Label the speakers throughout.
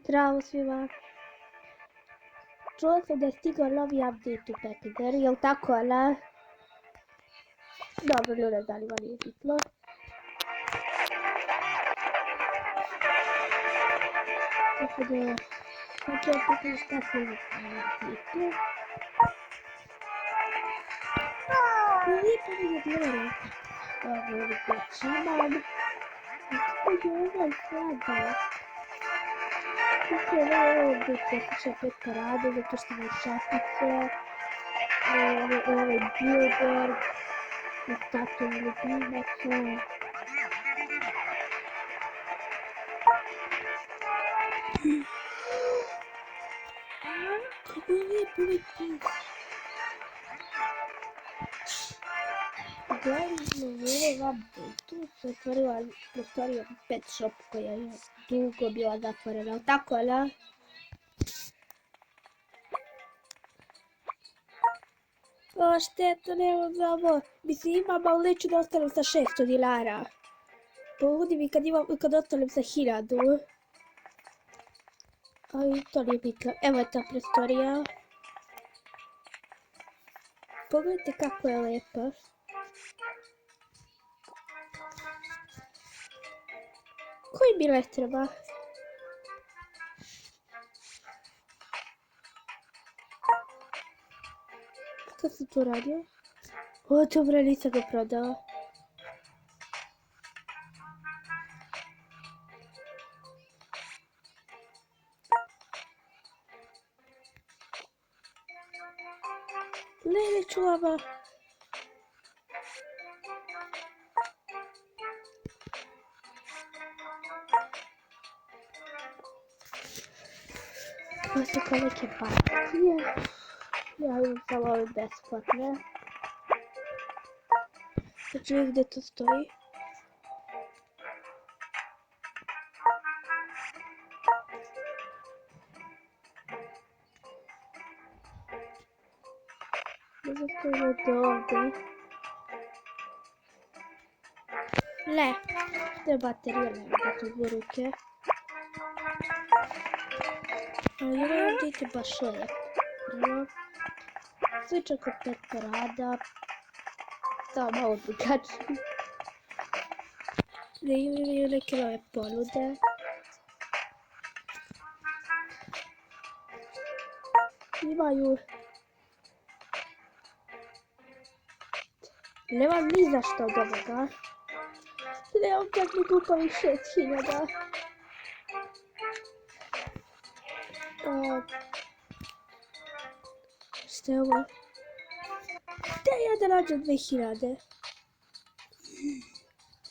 Speaker 1: Zdravo svima. Čuo sam da je stigao novi update u Pekiner, jel tako, ne? Dobro, ne zanima, nije bitno. Tako da, sad ću vam pitati šta se u update-u. Lijepo mi je bilo. Ovo već imam. Kako je ovaj sada? Kako je ovo poslušao pet parade, zato što imam šapice. Ovo billboard. I tako je ljubimaca. Kako je lijepo ovaj pis. Uglavnom u ovom update-u se otvorila prostorija Pet Shop koja je dugo bila zatvorena, tako ne? O, šteta, nemam za ovo. Mislim, imam, ali neću da ostanem sa 600 dinara. Poludi mi kad ostanem sa 1000. Ali to nije bitno. Evo je ta prostorija. Pogledajte kako je lepa. Koji bilet treba? Kako sam to radio? O, dobro, nisam ga prodala. Ne, neću lava. Ovo su kao neke partije. Ja imam samo ove besplatne. Znači vidjeti gdje to stoji. Ne znam što je ovdje. Ne, te baterije ne mogu to u ruke. Ali ovaj ovdje ide baš lep. Sličan kod pet parada. Samo malo drugačiji. Ne imaju neke nove ponude. Imaju... Nemam ni za što od ovoga. Nemam čak ni kupovih 6000. Šta je ovo? Gdje ja da nađem 2000?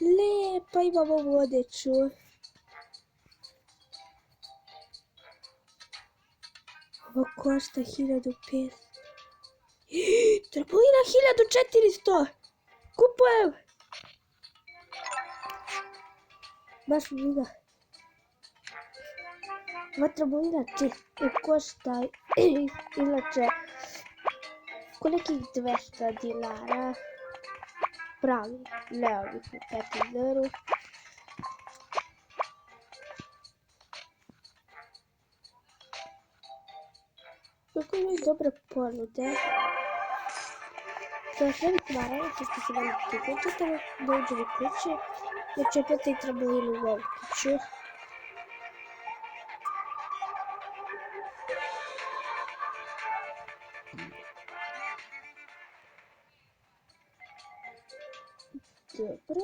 Speaker 1: Lijepa, imam ovu odeću. Ovo košta 1500. Trgovina 1400. Kupujem. Baš mi briga. Ova trgovina košta inače ko nekih 200 dinara. Pravi, ne ovih u Pekineru. Kako imaju dobre ponude. Za sve mi naravno, što ste se vam priključite, da uđem u kući, jer ću opet i trambolinu u ovu kuću. Dobro.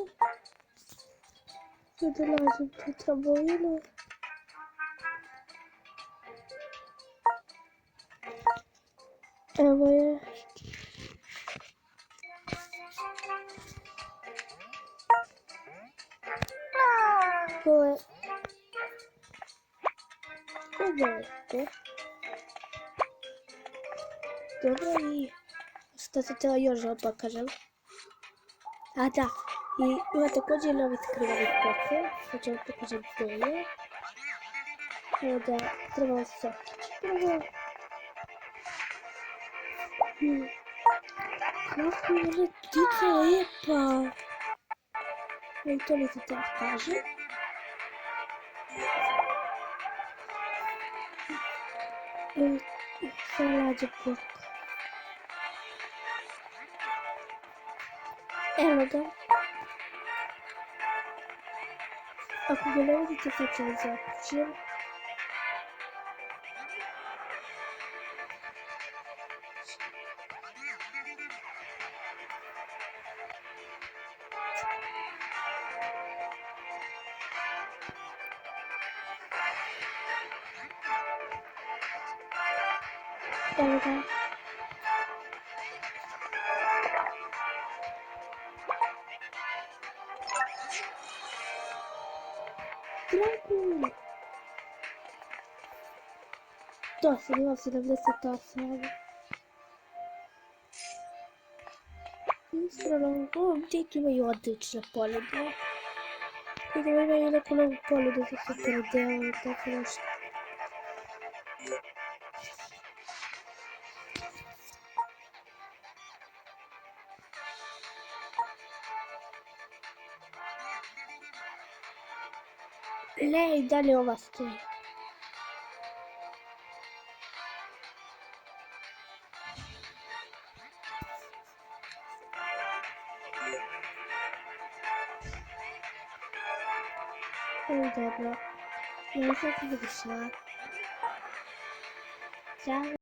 Speaker 1: Sada nalazim tu trambolinu. Evo je. Ovo je. Pogledajte. Dobro i što se tela još da pokažem. A da, i ima također novi skriveni pokoj, sad ću vam pokažem gdje je. Evo da trebalo se otići prvo. Kako je ona ptica lijepa! I to mi se tela kaže. Zalađe blok. Evo ga. Ako ga ne vidite, sad ću vam zaključiti. Evo ga. Drago! To sam imao 78. Iskreno, u ovom tijeku imaju odlične ponude. Idemo imaju neku novu ponudu za super deo i tako nešto. Ne, i dalje ova stoji. Dobro. Ja sam se završila. Ćao.